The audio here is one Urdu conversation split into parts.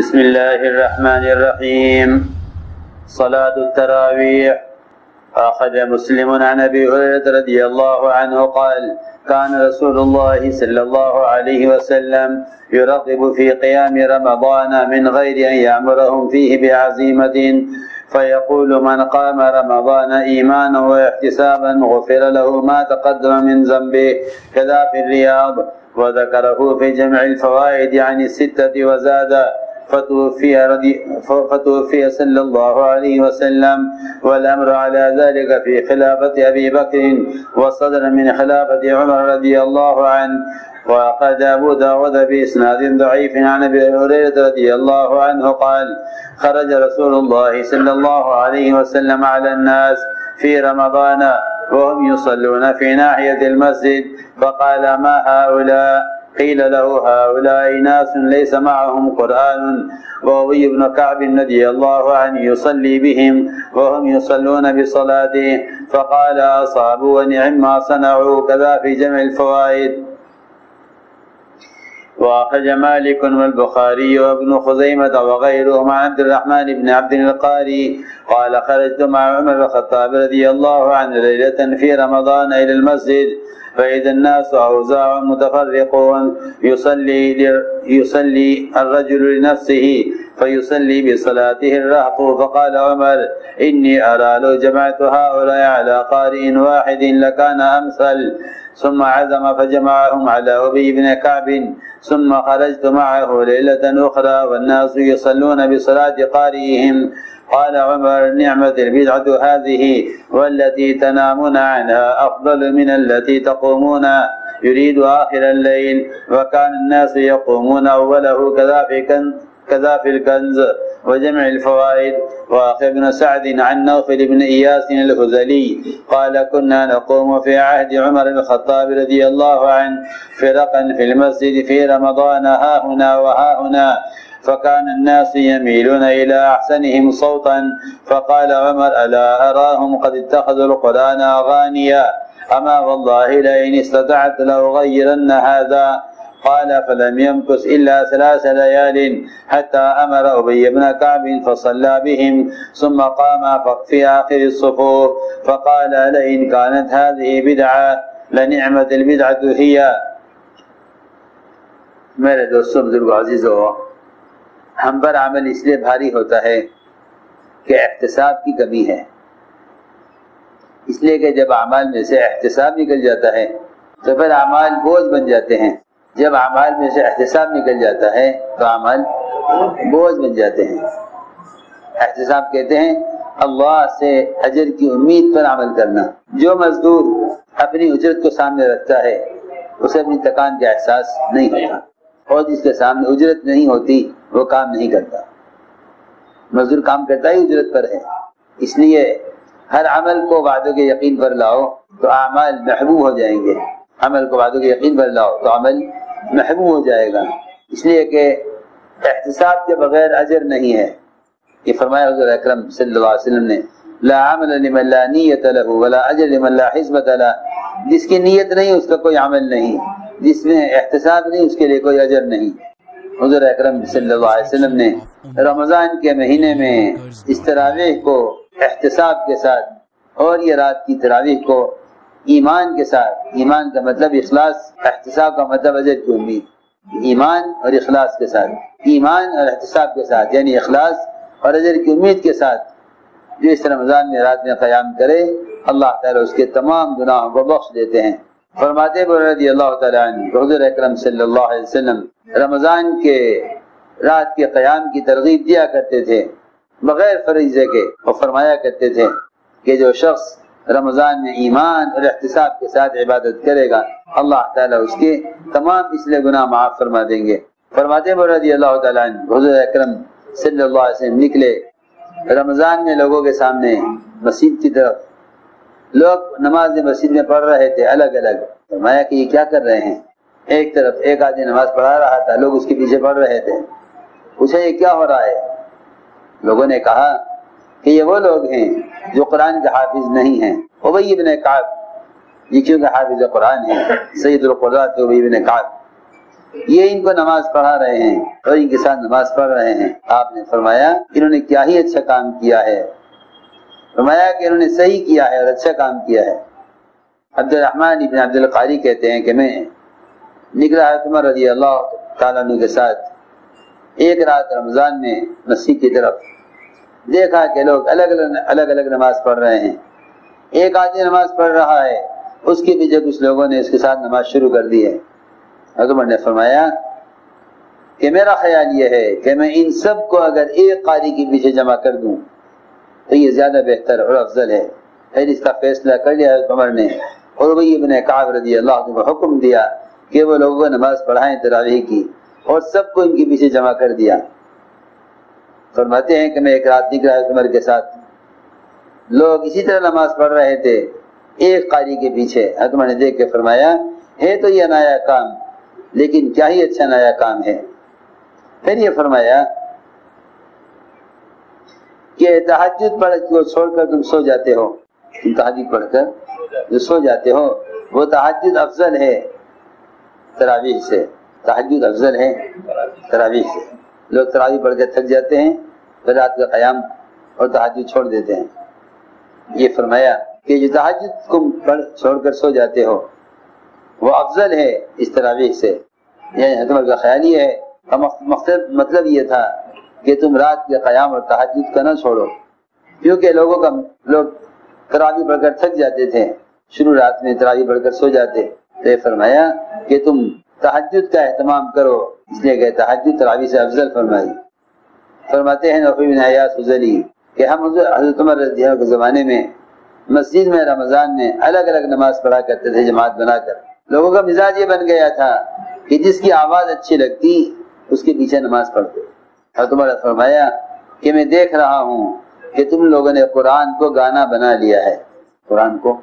بسم الله الرحمن الرحيم. صلاة التراويح. أخرج مسلم عن أبي هريرة رضي الله عنه قال: كان رسول الله صلى الله عليه وسلم يرغب في قيام رمضان من غير أن يأمرهم فيه بعزيمة، فيقول: من قام رمضان إيمانا واحتسابا غفر له ما تقدم من ذنبه. كذا في الرياض. وذكره في جمع الفوائد عن الستة وزاد: فتوفي صلى الله عليه وسلم والأمر على ذلك في خلافة أبي بكر، وصدر من خلافة عمر رضي الله عنه. وأخرج أبو داود بإسناد ضعيف عن أبي هريرة رضي الله عنه قال: خرج رسول الله صلى الله عليه وسلم على الناس في رمضان وهم يصلون في ناحية المسجد، فقال: ما هؤلاء؟ قيل له: هؤلاء ناس ليس معهم قرآن. وأبي بن كعب رضي الله عنه يصلي بهم وهم يصلون بصلاته، فقال: أصابوا ونعم ما صنعوا. كذا في جمع الفوائد. وأخرج مالك والبخاري وابن خزيمة وغيرهم عن عبد الرحمن بن عبد القاري قال: خرجت مع عمر بن الخطاب رضي الله عنه ليلة في رمضان إلى المسجد، فإذا الناس أوزاع متفرقون، يصلي الرجل لنفسه فيصلي بصلاته الرهط. فقال عمر: إني أرى لو جمعت هؤلاء على قارئ واحد لكان أمثل. ثم عزم فجمعهم على أبي بن كعب، ثم خرجت معه ليلة أخرى والناس يصلون بصلاة قارئهم. قال عمر: نعمة البدعة هذه، والتي تنامون عنها أفضل من التي تقومون. يريد آخر الليل، وكان الناس يقومون أوله. كذا في الكنز وجمع الفوائد. وأخي بن سعد عن نوفل بن إياس الهذلي قال: كنا نقوم في عهد عمر بن الخطاب رضي الله عنه فرقا في المسجد في رمضان، ها هنا وها هنا، فكان الناس يميلون إلى أحسنهم صوتا. فقال عمر: ألا أراهم قد اتخذوا القرآن أغانيا؟ أما والله لئن استطعت لأغيرن هذا. قال: فلم يمكث إلا 3 ليال حتى أمر أبي بن كعب فصلى بهم، ثم قام في آخر الصفوف فقال: لئن كانت هذه بدعة لنعمة البدعة هي. میرے دوستوں، بزرگوں، عزیزوں، ہم پر عمل اس لیے بھاری ہوتا ہے کہ احتساب کی کمی ہے. اس لیے کہ جب اعمال میں سے احتساب نکل جاتا ہے تو پھر اعمال بوجھ بن جاتے ہیں. جب اعمال میں سے احتساب نکل جاتا ہے تو اعمال بوجھ بن جاتے ہیں. احتساب کہتے ہیں اللہ سے اجر کی امید پر عمل کرنا. جو مزدور اپنی اجرت کو سامنے رکھتا ہے اسے اپنی تکان کا احساس نہیں ہوتا، اور جس کے سامنے اجرت نہیں ہوتی وہ کام نہیں کرتا. مزدور کام کرتا ہی اجرت پر ہے. اس لیے ہر عمل کو وعدوں کے یقین پر لاؤ تو اعمال محبوب ہو جائیں گے. عمل کو وعدوں کے یقین پر لاؤ تو عمل محبوب ہو جائے گا. اس لیے کہ احتساب کے بغیر اجر نہیں ہے. یہ فرمایا حضور اکرم صلی اللہ علیہ وسلم نے: لا عمل لمن لا نیت له ولا اجر لمن لا حسبۃ له. جس کی نیت نہیں اس کا کوئی عمل نہیں، جس میں احتساب نہیں اس کے لیے کوئی اجر نہیں. حضور اکرم صلی اللہ علیہ وسلم نے رمضان کے مہینے میں اس تراویح کو احتساب کے ساتھ، اور یہ رات کی تراویح کو ایمان کے ساتھ، ایمان کا مطلب اخلاص، احتساب کا مطلب اجر کی امید، ایمان اور اخلاص کے ساتھ، ایمان اور احتساب کے ساتھ، یعنی اخلاص اور اجر کی امید کے ساتھ جو اس رمضان میں رات میں قیام کرے اللہ تعالیٰ اس کے تمام گناہوں کو بخش دیتے ہیں. فرماتے ہیں رضی اللہ تعالیٰ عنہ حضور اکرم صلی اللہ علیہ وسلم رمضان کے رات کے قیام کی ترغیب دیا کرتے تھے بغیر فریضے کے، اور فرمایا کرتے تھے کہ جو شخص رمضان میں ایمان اور احتساب کے ساتھ عبادت کرے گا اللہ تعالیٰ اس کے تمام پچھلے گناہ معاف فرما دیں گے. فرماتے ہیں رضی اللہ تعالیٰ عنہ حضور اکرم صلی اللہ علیہ وسلم نکلے رمضان میں لوگوں کے سامنے مسجد کی طرف. لوگ نماز مسجد میں پڑھ رہے تھے الگ الگ. فرمایا کہ یہ کیا کر رہے ہیں؟ ایک طرف ایک آدمی نماز پڑھا رہا تھا، لوگ اس کے پیچھے پڑھ رہے تھے. پوچھا یہ کیا ہو رہا ہے؟ لوگوں نے کہا کہ یہ وہ لوگ ہیں جو قرآن کے حافظ نہیں ہیں. ابی بن کعب یہ کیونکہ حافظ قرآن ہے، سید القراء ابی بن کعب. یہ ان کو نماز پڑھا رہے ہیں اور ان کے ساتھ نماز پڑھ رہے ہیں۔ آپ نے فرمایا انہوں نے کیا ہی اچھا کام کیا ہے، فرمایا کہ انہوں نے صحیح کیا ہے اور اچھا کام کیا ہے۔ عبد الرحمن ابن عبد القاری کہتے ہیں کہ میں نکلا حضرت عمر رضی اللہ تعالیٰ عنہ کے ساتھ ایک رات رمضان میں مسجد کی طرف، دیکھا کہ لوگ الگ الگ نماز پڑھ رہے ہیں۔ ایک آدمی نماز پڑھ رہا ہے، اس کے پیچھے کچھ لوگوں نے اس کے ساتھ نماز شروع کر دی ہے۔ حضرت عمر نے فرمایا کہ میرا خیال یہ ہے کہ میں ان سب کو اگر ایک قاری کے پیچھے جمع کر دوں تو یہ زیادہ بہتر اور افضل ہے۔ پھر اس کا فیصلہ کر لیا حضرت عمر نے، اور ابی بن کعب رضی اللہ عنہ کو حکم دیا کہ وہ لوگوں کو نماز پڑھائیں تراویح کی، اور سب کو ان کے پیچھے جمع کر دیا۔ فرماتے ہیں کہ میں ایک رات نکلا حضرت عمر کے ساتھ، لوگ اسی طرح نماز پڑھ رہے تھے ایک قاری کے پیچھے۔ حضرت عمر نے دیکھ کے فرمایا ہے تو یہ نیا کام، لیکن کیا ہی اچھا نیا کام ہے۔ پھر یہ فرمایا کہ تہجد پڑھ کو چھوڑ کر تم سو جاتے ہو، تہجد پڑھ کر جو سو جاتے ہو وہ تہجد افضل ہے تراویح سے، تہجد افضل ہے تراویح سے۔ لوگ تراویح پڑھ کے تھک جاتے ہیں، پھر رات کا قیام اور تہجد چھوڑ دیتے ہیں۔ یہ فرمایا کہ جو تہجد کو پڑھ چھوڑ کر سو جاتے ہو وہ افضل ہے اس تراویح سے۔ یعنی حضرت عمر کا خیال یہ ہے، مطلب یہ تھا کہ تم رات کے قیام اور تہجد کا نہ چھوڑو، کیونکہ لوگ تراویح پڑھ کر تھک جاتے تھے، شروع رات میں تراویح پڑھ کر سو جاتے۔ تو یہ فرمایا کہ تم تہجد کا اہتمام کرو، اس لیے کہ تہجد تراویح سے افضل فرمائی۔ فرماتے ہیں نوفی بن عیاض حضری کہ ہم حضرت عمر رضی اللہ عنہ کے زمانے میں مسجد میں رمضان میں الگ الگ نماز پڑھا کرتے تھے جماعت بنا کر۔ لوگوں کا مزاج یہ بن گیا تھا کہ جس کی آواز اچھی لگتی اس کے پیچھے نماز پڑھتے۔ حضرت عمر نے فرمایا کہ میں دیکھ رہا ہوں کہ تم لوگوں نے قرآن کو گانا بنا لیا ہے، قرآن کو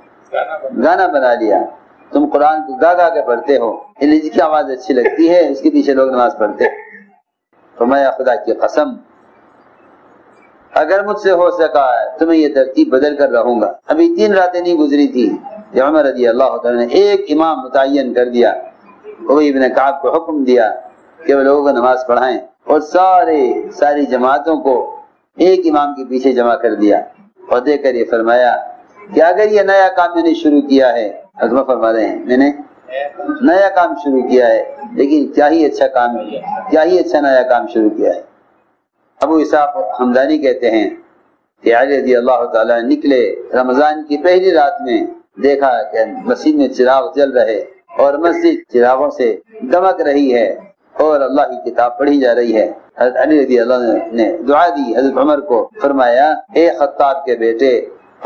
گانا بنا لیا، تم قرآن کو گا گا کے پڑھتے ہو، جس کی آواز اچھی لگتی ہے اس کے پیچھے لوگ نماز پڑھتے۔ فرمایا خدا کی قسم اگر مجھ سے ہو سکا تو میں یہ ترتیب بدل کر رہوں گا۔ ابھی 3 راتیں نہیں گزری تھی کہ عمر رضی اللہ تعالیٰ نے ایک امام متعین کر دیا، ابی بن کعب کو حکم دیا کہ وہ لوگوں کو نماز پڑھائیں، اور ساری جماعتوں کو ایک امام کے پیچھے جمع کر دیا، اور دیکھ کر یہ فرمایا کہ اگر یہ نیا کام میں نے شروع کیا ہے، حضرت فرما رہے ہیں میں نے نیا کام شروع کیا ہے، لیکن کیا ہی اچھا کام، کیا ہی اچھا نیا کام شروع کیا ہے۔ ابو اسحاق حمدانی کہتے ہیں کہ علی رضی اللہ تعالیٰ نکلے رمضان کی پہلی رات میں، دیکھا کہ مسجد میں چراغ جل رہے اور مسجد چراغوں سے دمک رہی ہے اور اللہ کی کتاب پڑھی جا رہی ہے۔ حضرت علی رضی اللہ نے دعا دی حضرت عمر کو، فرمایا اے خطاب کے بیٹے،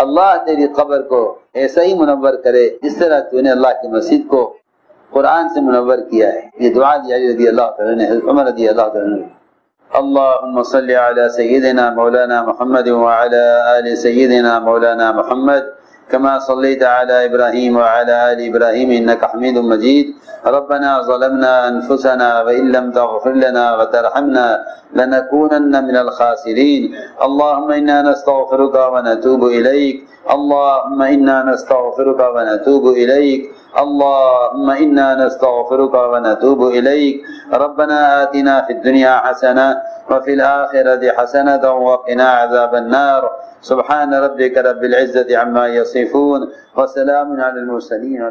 اللہ تیری قبر کو ایسا ہی منور کرے جس طرح تو نے اللہ کی مسجد کو قرآن سے منور کیا ہے۔ یہ دعا دی علی رضی اللہ تعالیٰ نے حضرت عمر رضی اللہ تعالیٰ نے۔ اللهم صل على سيدنا مولانا محمد وعلى آل سيدنا مولانا محمد كما صليت على إبراهيم وعلى آل إبراهيم إنك حميد مجيد. ربنا ظلمنا أنفسنا وإن لم تغفر لنا وترحمنا لنكونن من الخاسرين. اللهم إنا نستغفرك ونتوب إليك. اللهم إنا نستغفرك ونتوب إليك. اللهم إنا نستغفرك ونتوب إليك. ربنا آتنا في الدنيا حسنة وفي الآخرة حسنة وقنا عذاب النار. سبحان ربك رب العزة عما يصفون وسلام على المرسلين.